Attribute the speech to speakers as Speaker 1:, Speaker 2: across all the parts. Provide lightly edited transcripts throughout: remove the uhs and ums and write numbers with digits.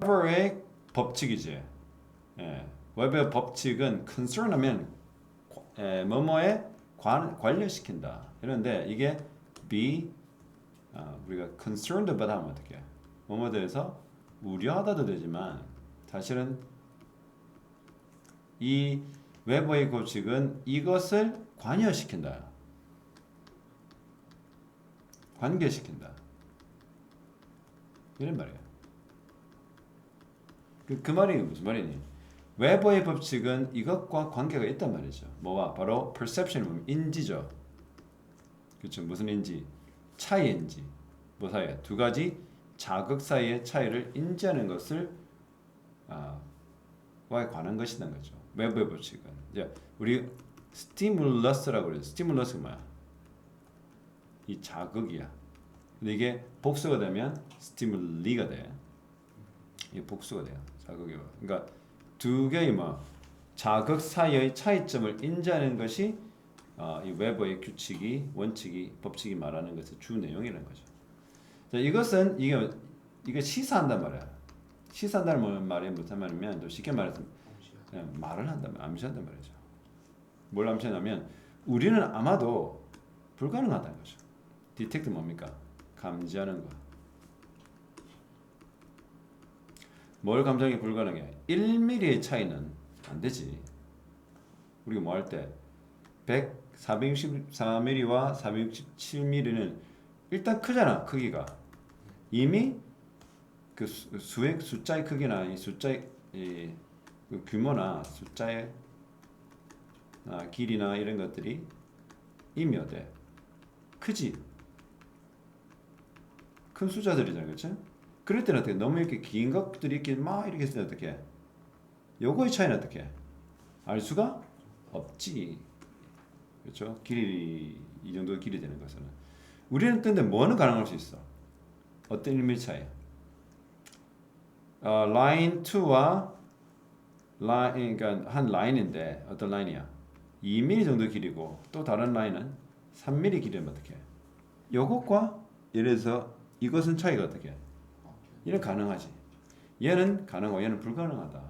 Speaker 1: 웹의 법칙이지. 예. 웹의 법칙은 concern하면 뭐뭐에 관련시킨다. 이런데 이게 be 우리가 concerned about 하면 어떻게? 뭐뭐에 대해서 우려하다도 되지만 사실은 이 웹의 법칙은 이것을 관여시킨다. 관계시킨다. 이런 말이에요. 그 말이 무슨 말이니? 웨버의 법칙은 이것과 관계가 있단 말이죠. 뭐와? 바로 perception, 인지죠. 그렇죠. 무슨 인지? 차이 인지. 뭐 사이에? 두 가지 자극 사이의 차이를 인지하는 것을 와 관한 것이라는 거죠. 웨버의 법칙은. 이제 우리 스티뮬러스라고 그래요. 스티뮬러스가 뭐야? 이 자극이야. 근데 이게 복수가 되면 스티뮬리가 돼. 이게 복수가 돼요. 자극이. 그러니까 두 개의 자극 사이의 차이점을 인지하는 것이 이 웨버의 규칙이 원칙이 법칙이 말하는 것의 주 내용이라는 거죠. 자, 이것은 이게 시사한단 말이야. 시사한다는 말이 무슨 말이면 또 쉽게 말해서 그냥 말을 한단 말, 암시한단 말이죠. 뭘 암시하냐면 우리는 아마도 불가능하다는 거죠. 디텍트 뭡니까? 감지하는 거. 뭘 감지하기 불가능해? 1mm의 차이는 안 되지. 우리가 뭐 할 때 464mm와 467mm는 일단 크잖아. 크기가. 이미 그 숫자의 크기나 이 숫자의 그 규모나 숫자의 길이나 이런 것들이 이미 어때? 크지. 큰 숫자들이잖아, 그렇죠? 그럴 때는 어떻게 너무 이렇게 긴 것들이 이렇게 막 이렇게 있으면 어떻게? 요거의 차이는 어떻게? 알 수가 없지, 그렇죠? 길이 이 정도 길이 되는 것은 우리는 근데 뭐는 가능할 수 있어? 어떤 의미 차이? 라인 2와 라인, 그러니까 한 라인인데 어떤 라인이야? 2mm 정도 길이고 또 다른 라인은 3mm 길이면 어떻게? 요것과 예를 들어서 이것은 차이가 어떻게? 얘는 가능하지. 얘는 가능하고 얘는 불가능하다.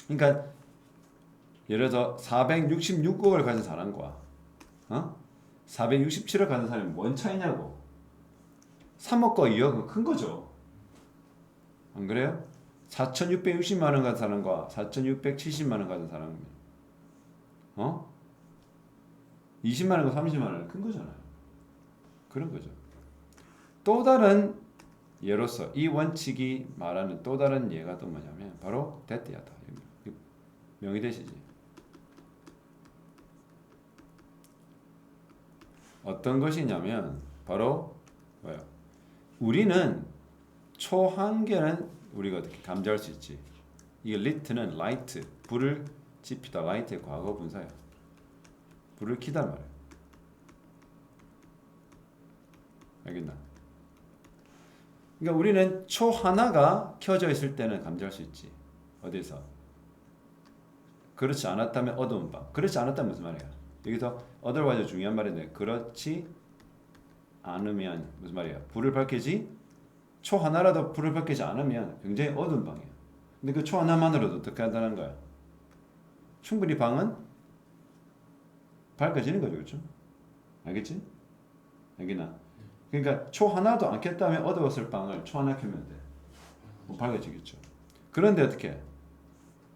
Speaker 1: 그러니까 예를 들어서 466억을 가진 사람과 467억 가진 사람이 뭔 차이냐고. 3억과 2억은 큰 거죠. 안 그래요? 4,660만 원 가진 사람과 4,670만 원 가진 사람은 20만 원과 30만 원은 큰 거잖아요. 그런 거죠. 또 다른 예로서 이 원칙이 말하는 또 다른 예가 또 뭐냐면 바로 대띠하다. 명의대시지. 어떤 것이냐면 바로 뭐예요? 우리는 초한계는 우리가 어떻게 감지할 수 있지. 이게 리트는 라이트, 불을 지피다. 라이트의 과거 분사야. 불을 켜단 말이야. 알겠나? 그러니까 우리는 초 하나가 켜져 있을 때는 감지할 수 있지. 어디서? 그렇지 않았다면 어두운 방. 그렇지 않았다면 무슨 말이야? 여기서 otherwise 중요한 말인데 그렇지 않으면 무슨 말이야? 불을 밝히지 초 하나라도 불을 밝히지 않으면 굉장히 어두운 방이야. 근데 그 초 하나만으로도 어떻게 한다는 거야? 충분히 방은 밝아지는 거죠, 그렇죠? 알겠지? 알겠나? 그러니까 초 하나도 안 켰다면 어두웠을 방을 초 하나 켜면 돼. 뭐 밝아지겠죠. 그런데 어떻게?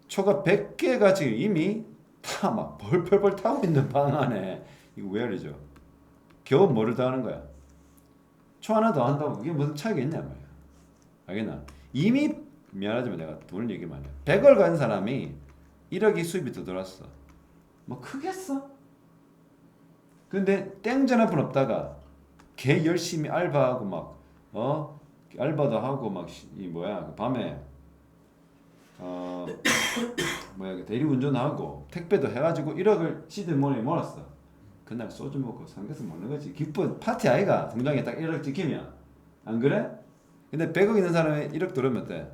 Speaker 1: 초가 100개가 지금 이미 다 막 벌벌벌 타고 있는 방 안에 이거 왜 이러죠? 겨우 뭐를 더 하는 거야? 초 하나 더 한다고 그게 무슨 차이가 있냐 말이야. 알겠나? 이미 미안하지만 내가 돈을 얘기만 해. 100을 가진 사람이 1억이 수입이 더 들어왔어. 뭐 크겠어? 근데 땡전 한 푼 없다가 걔 열심히 알바하고 막 알바도 하고 막 이 뭐야 밤에 뭐야 대리운전하고 택배도 해가지고 1억을 시드머니에 몰았어. 그날 소주 먹고 삼겹살 먹는 거지. 기쁜 파티 아이가 통장에 딱 1억 찍히면 안 그래? 근데 100억 있는 사람이 1억 들으면 어때?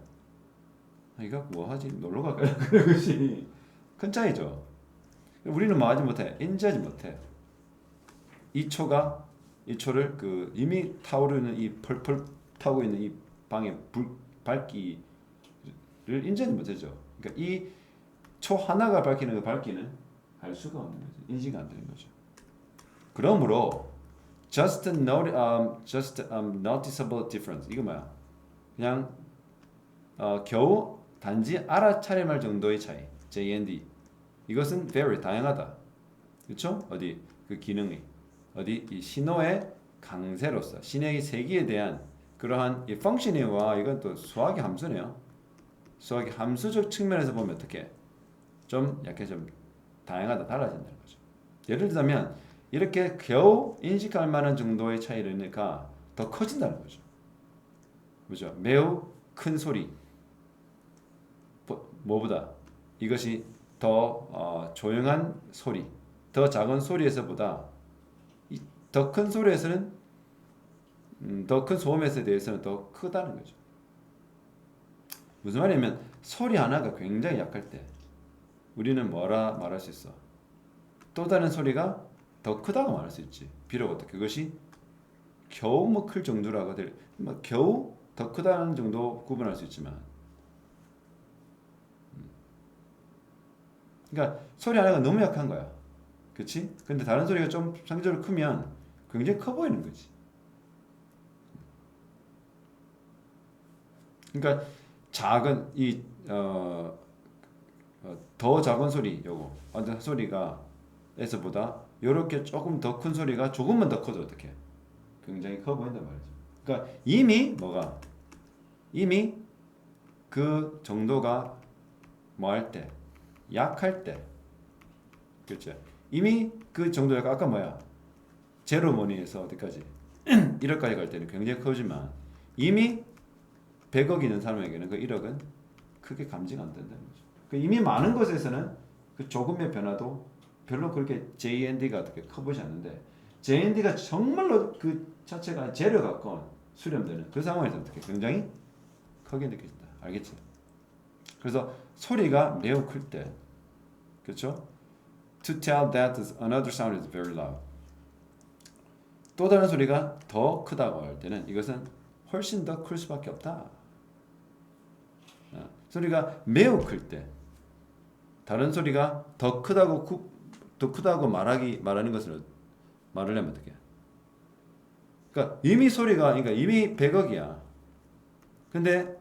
Speaker 1: 이거 뭐 하지? 놀러 갈까? 그런 것이 큰 차이죠. 우리는 뭐 하지 못해? 인지하지 못해. 이 초를 그 이미 타오르는 이 펄펄 타고 있는 이 방에 밝기를 인지는 못하죠. 그러니까 이 초 하나가 밝히는 그 밝기는 알 수가 없는 거죠. 인지가 안 되는 거죠. 그러므로 just noticeable difference 이거 뭐야? 그냥 겨우 단지 알아차림할 정도의 차이. JND 이것은 very 다양하다. 그렇죠? 어디 그 기능이 어디 이 신호의 강세로서 신호의 세기에 대한 그러한 이 펑셔닝과 이건 또 수학의 함수네요. 수학의 함수적 측면에서 보면 어떻게 좀 약간 좀 다양하다 달라진다는 거죠. 예를 들자면 이렇게 겨우 인식할 만한 정도의 차이니까 더 커진다는 거죠. 그죠? 매우 큰 소리 뭐보다 이것이 더 조용한 소리, 더 작은 소리에서보다 더 큰 소리에서는 더 큰 소음에 대해서는 더 크다는 거죠. 무슨 말이냐면 소리 하나가 굉장히 약할 때 우리는 뭐라 말할 수 있어? 또 다른 소리가 더 크다고 말할 수 있지. 비록 어떻게 그것이 겨우 뭐 클 정도라고 뭐 겨우 더 크다는 정도 구분할 수 있지만, 그러니까 소리 하나가 너무 약한 거야. 그렇지? 근데 다른 소리가 좀 상대적으로 크면 굉장히 커 보이는 거지. 그러니까 작은 더 작은 소리 요거 어떤 소리가 에서보다 요렇게 조금 더 큰 소리가 조금만 더 커도 어떻게 굉장히 커 보인단 말이죠. 그러니까 이미 그 정도가 뭐 할 때 약할 때 그렇죠. 이미 그 정도가 아까 뭐야 제로 머니에서 어디까지 1억까지 갈 때는 굉장히 크지만 이미 100억 있는 사람에게는 그 1억은 크게 감지가 안 된다는 거죠. 그 이미 많은 것에서는 그 조금의 변화도 별로 그렇게 JND가 어떻게 커 보이지 않는데 JND가 정말로 그 자체가 제로 가까운 수렴되는 그 상황에서 어떻게 굉장히 크게 느껴진다. 알겠지? 그래서 소리가 매우 클 때, 그렇죠? To tell that another sound is very loud. 또 다른 소리가 더 크다고 할 때는 이것은 훨씬 더 클 수밖에 없다. 소리가 매우 클 때, 다른 소리가 더 크다고 말하는 것을 말하려면 어떻게? 그러니까 이미 소리가 그러니까 이미 100억이야. 근데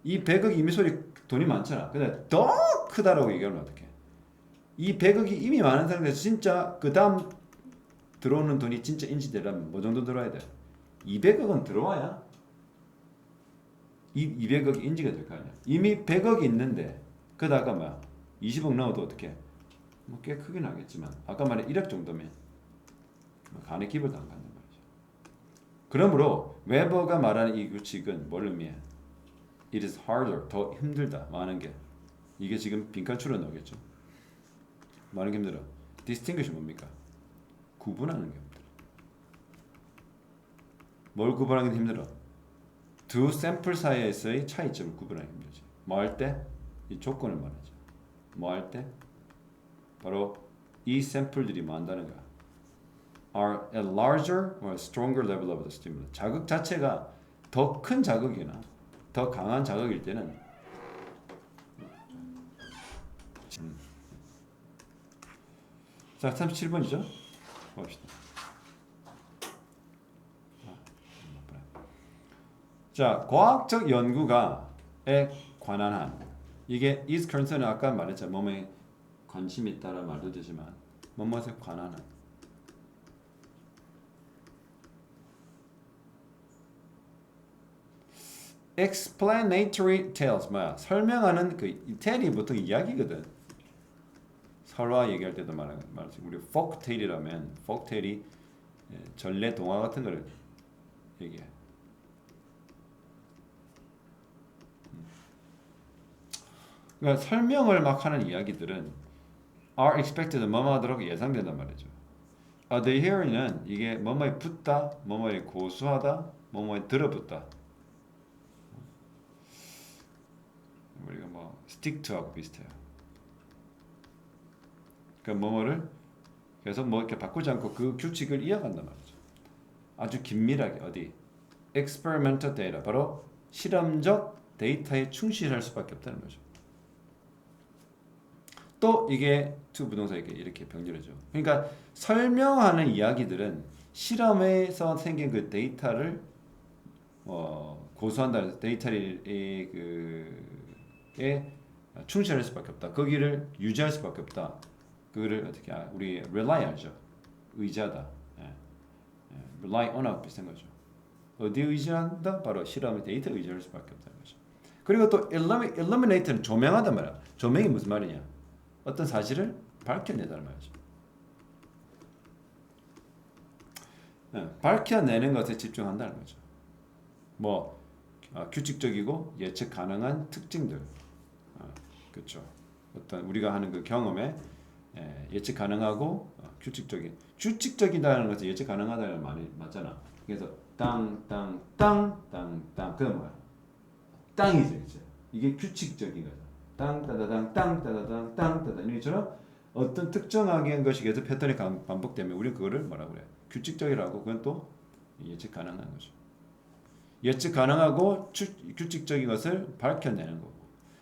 Speaker 1: 이 100억이 이미 소리 돈이 많잖아. 근데 더 크다라고 얘기하면 어떡해? 이 100억이 이미 많은 상태에서 진짜 그 다음 들어오는 돈이 진짜 인지되려면 뭐 정도 들어와야 돼? 200억은 들어와야 이 200억이 인지가 될 거 아니야. 이미 100억이 있는데 그다가 뭐야? 20억 넣어도 어떻게? 뭐 꽤 크긴 하겠지만 아까 말한 1억 정도면 뭐 간에 기별도 안 간단 말이죠. 그러므로 웨버가 말하는 이 규칙은 뭘 의미해? It is harder, 더 힘들다, 많은 게. 이게 지금 빈칸 추려 나오겠죠. 많은 게 힘들어. Distinguish 뭡니까? 구분하는 게 힘들어. 뭘 구분하는 게 힘들어? 두 샘플 사이에서의 차이점을 구분하기 힘들지. 뭐 할 때? 이 조건을 말하죠. 뭐 할 때? 바로 이 샘플들이 뭐 한다는 거야. Are at larger or stronger level of the stimulus. 자극 자체가 더 큰 자극이나 더 강한 자극일 때는 자, 37번이죠? 봅시다. 자, 과학적 연구가에 관한 한 이게 is concern은 아까 말했죠. 몸에 관심이 있다라는 말도 되지만 뭐뭐에 관한 한 explanatory tales 뭐야? 설명하는 그 tell이 보통 이야기거든. 설화 얘기할 때도 말하지. 우리 folk tale이라면 folk tale이 전래 동화 같은 걸 얘기해. 그러니까 설명을 막 하는 이야기들은 are expected 뭐뭐하도록 예상된단 말이죠. adhere는 이게 뭐뭐에 붙다, 뭐뭐에 고수하다, 뭐뭐에 들어붙다. 우리가 뭐 stick to하고 비슷해요. 그러니까 뭐뭐를 계속 뭐 이렇게 바꾸지 않고 그 규칙을 이어간단 말이죠. 아주 긴밀하게 어디 experimental data 바로 실험적 데이터에 충실할 수밖에 없다는 거죠. 또 이게 to 부동사에게 이렇게 병렬해져. 그러니까 설명하는 이야기들은 실험에서 생긴 그 데이터를 고수한다. 데이터에 충실할 수밖에 없다. 거기를 유지할 수밖에 없다. 그거를 어떻게 우리 rely 하죠. 의지하다. rely on하고 비슷한 거죠. 어디에 의지한다? 바로 실험의 데이터에 의지할 수밖에 없다는 거죠. 그리고 또 illuminate는 조명하단 말이야. 조명이 무슨 말이냐? 어떤 사실을 밝혀내다는 말이죠. 밝혀내는 것에 집중한다는 거죠. 뭐 규칙적이고 예측 가능한 특징들, 그렇죠. 어떤 우리가 하는 그 경험에 예측 가능하고 규칙적이다는 것은 예측 가능하다는 말이 맞잖아. 그래서 땅땅땅땅땅 그건 뭐야? 땅이죠, 이제. 이게 규칙적인 거죠. 땅따다당 땅따다당 땅따다 이처럼 어떤 특정하게 한 것이 계속 패턴이 반복되면 우리는 그거를 뭐라고 그래? 규칙적이라고. 그건 또 예측 가능한 거죠. 예측 가능하고 규칙적인 것을 밝혀내는 거고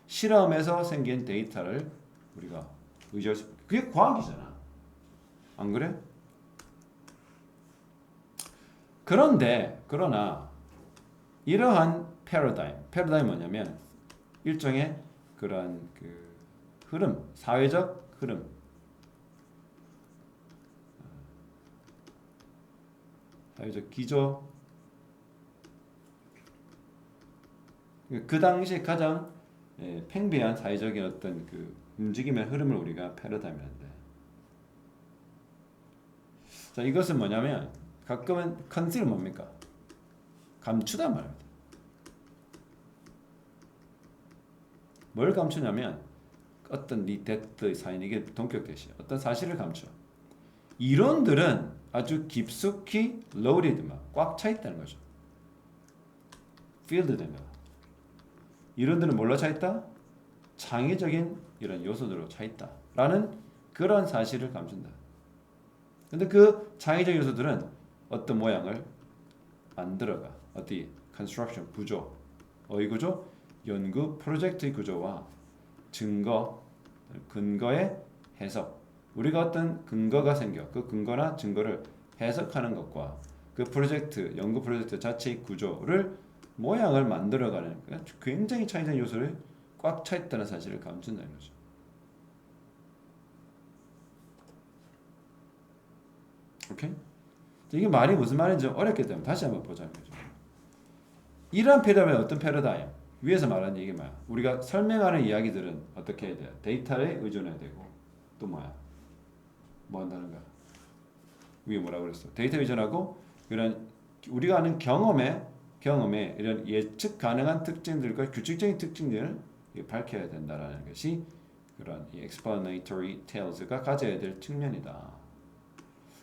Speaker 1: 실험에서 생긴 데이터를 우리가 의지할 수 그게 과학이잖아. 안 그래? 그러나 이러한 패러다임 뭐냐면 일종의 그런 그 흐름, 사회적 흐름, 사회적 기조, 그 당시에 가장 팽배한 사회적인 어떤 그 움직임의 흐름을 우리가 패러다임이라는데, 자 이것은 뭐냐면 가끔은 컨실은 뭡니까? 감추다 말입니다. 뭘 감추냐면 어떤 니 데트의 사인 이게 동격 대시야. 어떤 사실을 감춰. 이론들은 아주 깊숙이 loaded 꽉 차 있다는 거죠. filled 되면 이론들은 뭘로 차 있다? 창의적인 이런 요소들로 차 있다라는 그런 사실을 감춘다. 근데 그 창의적 요소들은 어떤 모양을 만들어가. 어디 construction 구조, 어휘 구조, 연구 프로젝트의 구조와 근거의 해석. 우리가 어떤 근거가 생겨 그 근거나 증거를 해석하는 것과 그 프로젝트, 연구 프로젝트 자체의 구조를 모양을 만들어가는 굉장히 창의적인 요소를 꽉 차 있다는 사실을 감춘다는 거죠. 오케이? 이게 말이 무슨 말인지 어렵기 때문에 다시 한번 보자는 거죠. 이러한 패러다임은 어떤 패러다임? 위에서 말한 얘기 뭐야? 우리가 설명하는 이야기들은 어떻게 해야 돼요? 데이터에 의존해야 되고 또 뭐야? 뭐 한다는 거야? 위에 뭐라고 그랬어? 데이터에 의존하고 이런 우리가 아는 경험에 이런 예측 가능한 특징들과 규칙적인 특징들을 밝혀야 된다라는 것이 그런 explanatory tales가 가져야 될 측면이다.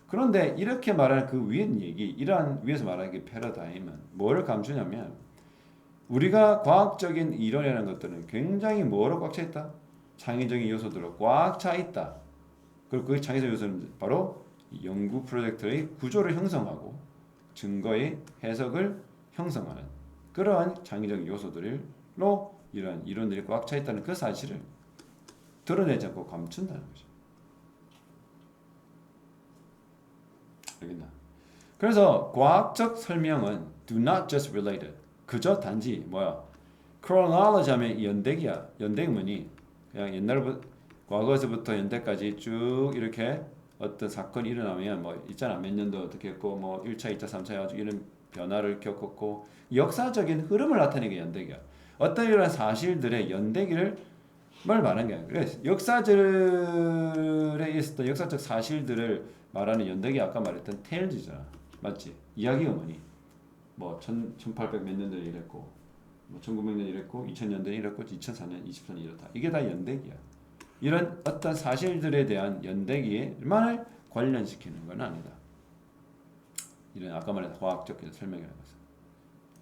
Speaker 1: 그런데 이렇게 말하는 그 위에 얘기, 이러한 위에서 말하는 게 패러다임은 뭐를 감추냐면 우리가 과학적인 이론이라는 것들은 굉장히 뭐로 꽉 차 있다? 창의적인 요소들로 꽉 차 있다. 그리고 그 창의적 요소는 바로 연구 프로젝트의 구조를 형성하고 증거의 해석을 형성하는 그러한 창의적 요소들로 이러한 이론들이 꽉 차 있다는 그 사실을 드러내지 않고 감춘다는 거죠. 알겠나? 그래서 과학적 설명은 do not just related. 그저 단지 뭐야? chronology 하면 연대기야. 연대기 뭐니? 그냥 옛날부터 과거에서부터 현대까지 쭉 이렇게 어떤 사건이 일어나면 뭐 있잖아. 몇 년도 어떻게 했고 뭐 1차, 2차, 3차 해가지고 이런 변화를 겪었고 역사적인 흐름을 나타내는 게 연대기야. 어떤 이런 사실들의 연대기를 말하는 게 아니라 역사들에 있었던 역사적 사실들을 말하는 연대기 아까 말했던 테일즈잖아. 맞지? 이야기가 뭐니? 뭐 1800 몇 년도에 이랬고 뭐 1900년 이랬고 2000년도에 이랬고 2004년 24년 이렇다. 이게 다 연대기야. 이런 어떤 사실들에 대한 연대기만을 관련시키는 건 아니다. 이런 아까 말한 화학적 설명이라는 것은.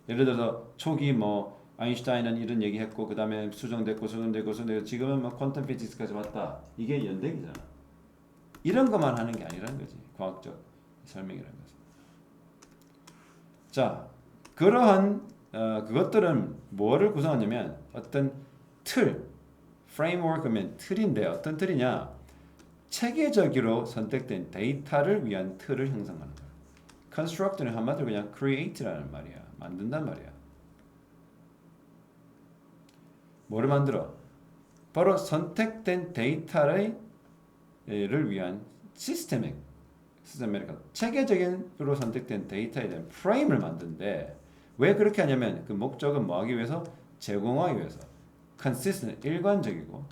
Speaker 1: 예를 들어서 초기 뭐 아인슈타인은 이런 얘기했고 그 다음에 수정됐고 지금은 뭐 퀀텀 피직스까지 왔다. 이게 연대기잖아. 이런 것만 하는 게 아니라는 거지. 과학적 설명이라는 것은. 자, 그러한 그것들은 뭐를 구성하냐면 어떤 틀, 프레임워크면 틀인데 어떤 틀이냐? 체계적으로 선택된 데이터를 위한 틀을 형성하는 거야. construct는 한마디로 그냥 create라는 말이야. 만든단 말이야. 뭐를 만들어? 바로 선택된 데이터를 위한 시스템에 체계적으로 선택된 데이터에 대한 프레임을 만드는데 왜 그렇게 하냐면 그 목적은 뭐 하기 위해서? 제공하기 위해서. consistent, 일관적이고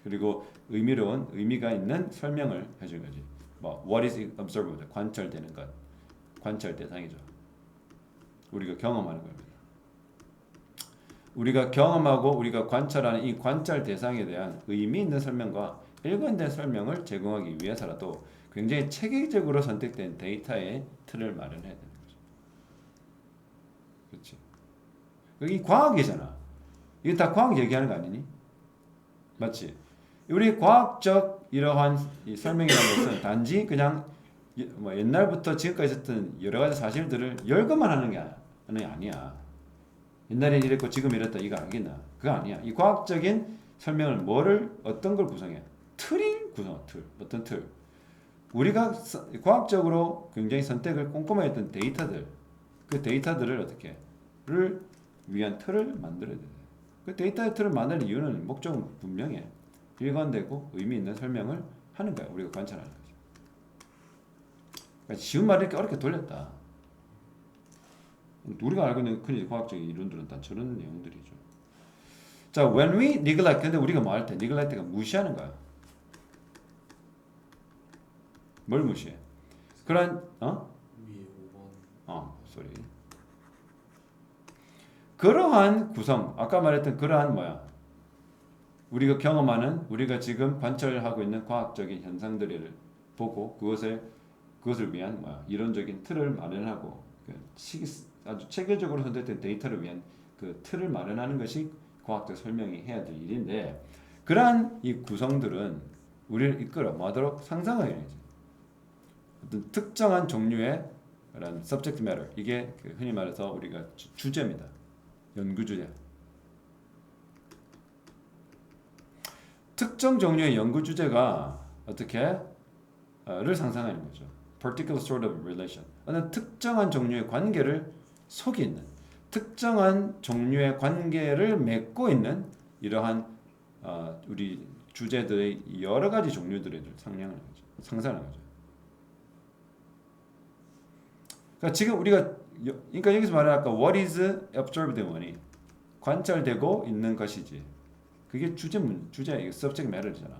Speaker 1: 그리고 의미가 있는 설명을 해준 거지. 뭐 what is observable, 관찰되는 것, 관찰 대상이죠. 우리가 경험하는 겁니다. 우리가 경험하고 우리가 관찰하는 이 관찰 대상에 대한 의미 있는 설명과 일관된 설명을 제공하기 위해서라도 굉장히 체계적으로 선택된 데이터의 틀을 마련해야 되는 거죠. 그렇지? 이 과학이잖아. 이게 다 과학 얘기하는 거 아니니? 맞지? 우리 과학적 이러한 이 설명이라는 것은 단지 그냥 뭐 옛날부터 지금까지 있었던 여러 가지 사실들을 열거만 하는 게 아니야. 옛날엔 이랬고 지금 이랬다 이거 알겠나? 그거 아니야. 이 과학적인 설명을 어떤 걸 구성해? 틀이 구성해. 어떤 틀? 우리가 과학적으로 굉장히 선택을 꼼꼼하게 했던 데이터들, 그 데이터들을 를 위한 틀을 만들어야 돼. 그 데이터의 틀을 만드는 이유는 목적은 분명해. 일관되고 의미 있는 설명을 하는 거야. 우리가 관찰하는 거지. 그러니까 쉬운 말을 이렇게 어렵게 돌렸다. 우리가 알고 있는 흔히 과학적인 이론들은 다 저런 내용들이죠. 자, when we neglect, 근데 우리가 뭐 할 때 neglect가 무시하는 거야. 뭘 무시해? 그런 sorry. 그러한 구성, 아까 말했던 그러한 우리가 경험하는, 우리가 지금 관찰하고 있는 과학적인 현상들을 보고 그것을 위한 이론적인 틀을 마련하고 아주 체계적으로 선택된 데이터를 위한 그 틀을 마련하는 것이 과학적 설명이 해야 될 일인데 그러한 이 구성들은 우리를 이끌어 뭐하도록 상상하게 되죠. 어떤 특정한 종류의 그런 subject matter 이게 흔히 말해서 우리가 주제입니다. 연구 주제. 특정 종류의 연구 주제가 를 상상하는 거죠. particular sort of relation. 어떤 특정한 종류의 관계를 속에 있는 특정한 종류의 관계를 맺고 있는 이러한 우리 주제들의 여러 가지 종류들을 상상하는 거죠. 그러니까 지금 그러니까 여기서 말한 아까 what is observed 뭐니? 관찰되고 있는 것이지. 그게 주제 subject matter잖아.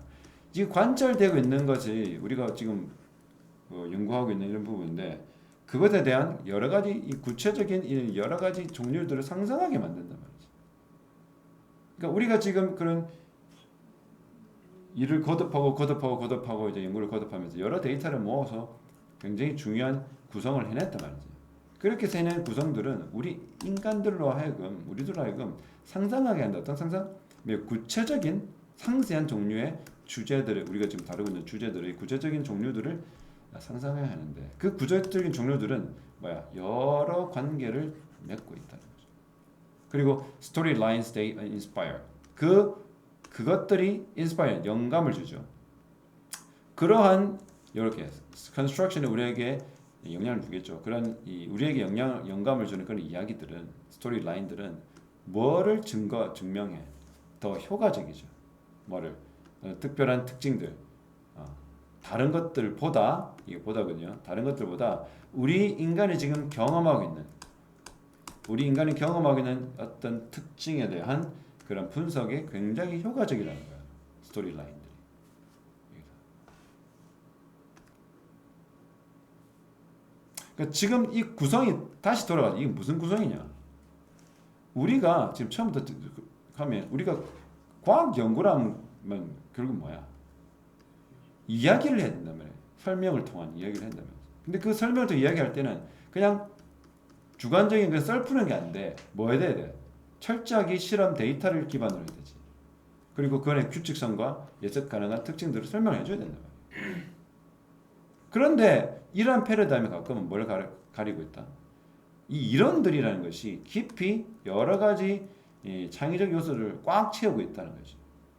Speaker 1: 지금 관찰되고 있는 것이 우리가 지금 연구하고 있는 이런 부분인데 그것에 대한 여러 가지 이 구체적인 여러 가지 종류들을 상상하게 만든단 말이지. 그러니까 우리가 지금 그런 일을 거듭하고 이제 연구를 거듭하면서 여러 데이터를 모아서 굉장히 중요한 구성을 해냈단 말이지. 그렇게 해낸 구성들은 우리 인간들로 하여금 우리들로 하여금 상상하게 한다. 어떤 상상? 구체적인 상세한 종류의 주제들을 우리가 지금 다루고 있는 주제들의 구체적인 종류들을 상상해야 하는데 그 구체적인 종류들은 여러 관계를 맺고 있다는 거죠. 그리고 storylines they inspire 그것들이 inspire 영감을 주죠. 그러한 이렇게 construction이 우리에게 영향을 주겠죠. 그런 우리에게 영감을 주는 그런 이야기들은 스토리라인들은 뭐를 증명해? 더 효과적이죠. 특별한 특징들. 다른 것들보다 이게 보다군요. 다른 것들보다 우리 인간이 지금 경험하고 있는 어떤 특징에 대한 그런 분석에 굉장히 효과적이라는 거예요. 스토리라인들이. 그러니까 지금 이 구성이 다시 돌아가죠. 이게 무슨 구성이냐? 우리가 지금 처음부터 하면 우리가 과학 연구라면 결국 뭐야? 이야기를 해야 된단 말이에요. 설명을 통한 이야기를 한다면. 근데 그 설명을 통해 이야기할 때는 그냥 주관적인 그 썰푸는 게 안 돼. 뭐 해야 돼? 철저하게 실험 데이터를 기반으로 해야 되지. 그리고 그 안에 규칙성과 예측 가능한 특징들을 설명해 줘야 된단 말이에요. 그런데 이러한 패러다임에 가끔은 뭘 가리고 있다? 이 이론들이라는 것이 깊이 여러 가지 창의적 요소를 꽉 채우고 있다는 거죠.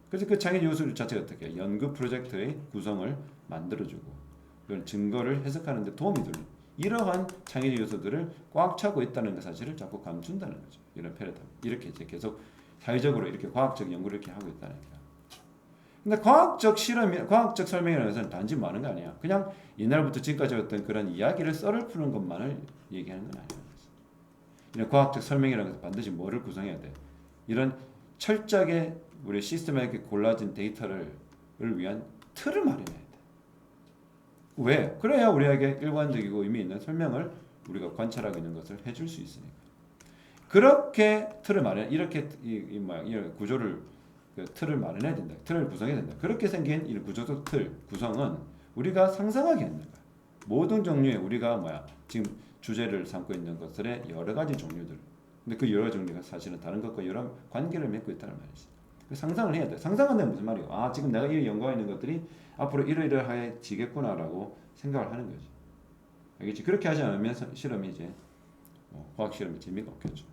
Speaker 1: 그래서 그 창의적 요소 자체가 어떻게 해요? 연구 프로젝트의 구성을 만들어주고 그런 증거를 해석하는 데 도움이 되는 이러한 창의적 요소들을 꽉 차고 있다는 그 사실을 자꾸 감춘다는 거죠. 이런 패러다임. 이렇게 이제 계속 사회적으로 이렇게 과학적 연구를 이렇게 하고 있다는 거예요. 근데 과학적 실험이, 과학적 설명이라는 것은 단지 뭐 하는 거 아니야. 그냥 옛날부터 지금까지 어떤 그런 이야기를 썰을 푸는 것만을 얘기하는 건 아니에요. 이런 과학적 설명이라는 것은 반드시 뭐를 구성해야 돼? 이런 철저하게 우리 시스템에 골라진 데이터를 위한 틀을 마련해야 돼. 왜? 그래야 우리에게 일관적이고 의미 있는 설명을 우리가 관찰하고 있는 것을 해줄 수 있으니까. 그렇게 틀을 마련, 이렇게 이런 구조를 그 틀을 마련해야 된다. 틀을 구성해야 된다. 그렇게 생긴 이 구조적 틀 구성은 우리가 상상하게 하는 거야. 모든 종류의 우리가 지금 주제를 삼고 있는 것들의 여러 가지 종류들. 근데 그 여러 종류가 사실은 다른 것과 여러 관계를 맺고 있다는 말이지. 상상을 해야 돼. 상상한다는 무슨 말이야? 아, 지금 내가 이 연구하고 있는 것들이 앞으로 이러이러해지겠구나라고 생각을 하는 거지. 알겠지? 그렇게 하지 않으면 실험이 이제 과학 실험이 재미가 없겠죠.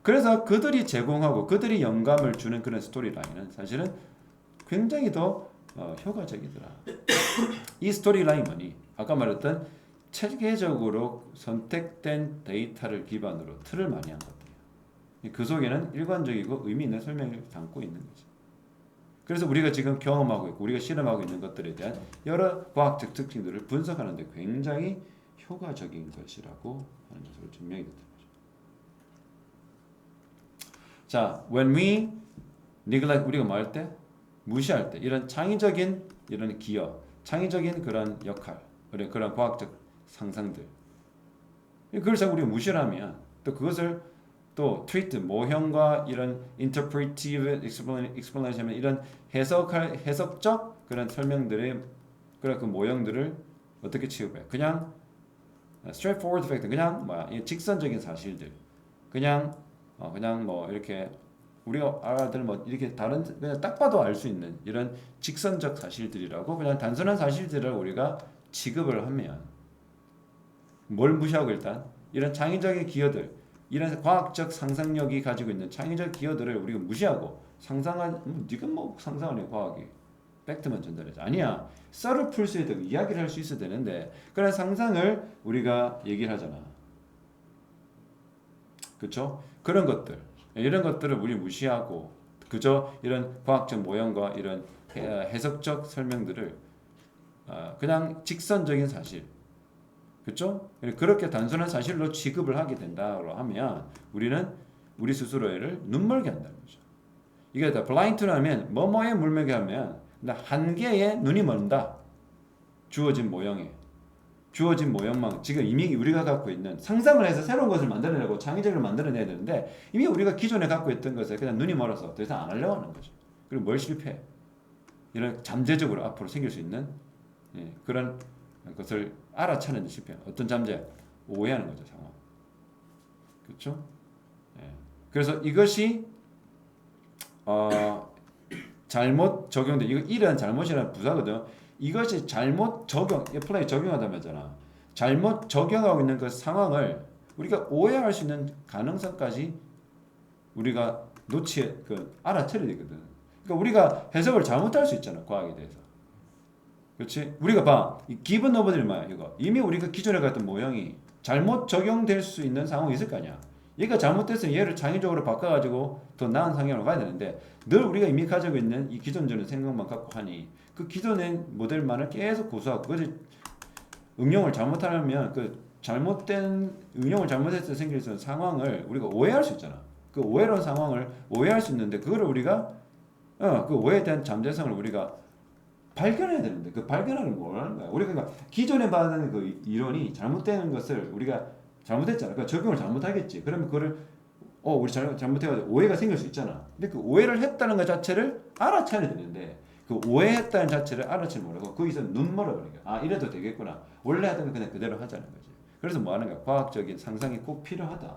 Speaker 1: 그래서 그들이 제공하고 그들이 영감을 주는 그런 스토리라인은 사실은 굉장히 더 효과적이더라. 이 스토리라인 뭐니? 아까 말했던 체계적으로 선택된 데이터를 기반으로 틀을 많이 한 것들이야. 그 속에는 일관적이고 의미 있는 설명을 담고 있는 거지. 그래서 우리가 지금 경험하고 있고 우리가 실험하고 있는 것들에 대한 여러 과학적 특징들을 분석하는 데 굉장히 효과적인 것이라고 하는 것으로 증명이 됐다. 자, when we neglect, 우리가 뭐 할 때? 무시할 때, 이런 창의적인 이런 기여, 창의적인 그런 역할, 그런 과학적 상상들, 그걸 자꾸 우리가 무시를 하면 또 그것을 또 treat, 모형과 이런 interpretive explanation, 이런 해석적 그런 설명들의 그런 그 모형들을 어떻게 취급해? 그냥 straightforward fact, 그냥 직선적인 사실들, 그냥 뭐 이렇게 우리가 알아들은 뭐 이렇게 다른 그냥 딱 봐도 알 수 있는 이런 직선적 사실들이라고 그냥 단순한 사실들을 우리가 취급을 하면 뭘 무시하고 일단 이런 창의적인 기여들, 이런 과학적 상상력이 가지고 있는 창의적 기여들을 우리가 무시하고 상상한 네가 뭐 상상하네 과학이 팩트만 전달해줘. 아니야. 썰을 풀 수 있고 이야기를 할 수 있어야 되는데 그런 상상을 우리가 얘기를 하잖아. 그렇죠? 그런 것들, 이런 것들을 우리 무시하고 그저 이런 과학적 모형과 이런 해석적 설명들을 그냥 직선적인 사실, 그렇죠? 그렇게 단순한 사실로 취급을 하게 된다고 하면 우리는 우리 스스로를 눈멀게 한다는 거죠. 이게 다 블라인드라면 뭐뭐에 물먹게 하면 한계에 눈이 먼다. 주어진 모형에. 주어진 모형만 지금 이미 우리가 갖고 있는 상상을 해서 새로운 것을 만들어내고 창의적으로 만들어내야 되는데 이미 우리가 기존에 갖고 있던 것에 그냥 눈이 멀어서 더 이상 안 하려고 하는 거죠. 그리고 뭘 실패해? 이런 잠재적으로 앞으로 생길 수 있는 그런 것을 알아차는 데 실패. 어떤 잠재? 오해하는 거죠, 상황. 그렇죠? 그래서 이것이 잘못 적용돼. 이거 이런 잘못이라는 부사거든. 이것이 잘못 애플라이 적용하다 말잖아. 잘못 적용하고 있는 그 상황을 우리가 오해할 수 있는 가능성까지 우리가 알아차려야 되거든. 그러니까 우리가 해석을 잘못할 수 있잖아, 과학에 대해서. 그렇지? 우리가 봐, 이 기본 너버들이 뭐야, 이거. 이미 우리가 기존에 갔던 모형이 잘못 적용될 수 있는 상황이 있을 거 아니야. 얘가 잘못됐으면 얘를 창의적으로 바꿔가지고 더 나은 상향으로 가야 되는데 늘 우리가 이미 가지고 있는 이 기존적인 생각만 갖고 하니 그 기존의 모델만을 계속 고수하고 그것이 응용을 잘못하면 그 잘못된 응용을 잘못해서 생길 수 있는 상황을 우리가 오해할 수 있잖아. 그 오해로운 상황을 오해할 수 있는데 그거를 우리가 그 오해에 대한 잠재성을 우리가 발견해야 되는데 그 발견하는 걸 뭐라는 거야? 우리가 그러니까 기존에 받은 그 이론이 잘못되는 것을 우리가 잘못했잖아. 그러니까 적용을 잘못하겠지. 그러면 그거를 우리 잘못해가지고 오해가 생길 수 있잖아. 근데 그 오해를 했다는 것 자체를 알아차려야 되는데 그 오해했다는 자체를 알아채지 못하고 거기서 눈 멀어버리니까 아 이래도 되겠구나. 원래 하던 거 그냥 그대로 하자는 거지. 그래서 뭐 하는 거야? 과학적인 상상이 꼭 필요하다.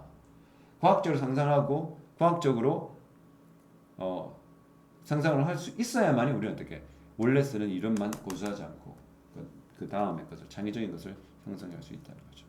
Speaker 1: 과학적으로 상상하고 과학적으로 상상을 할 수 있어야만이 우리는 어떻게 원래 쓰는 이론만 고수하지 않고 그 다음에 것을 창의적인 것을 형성할 수 있다는 거죠.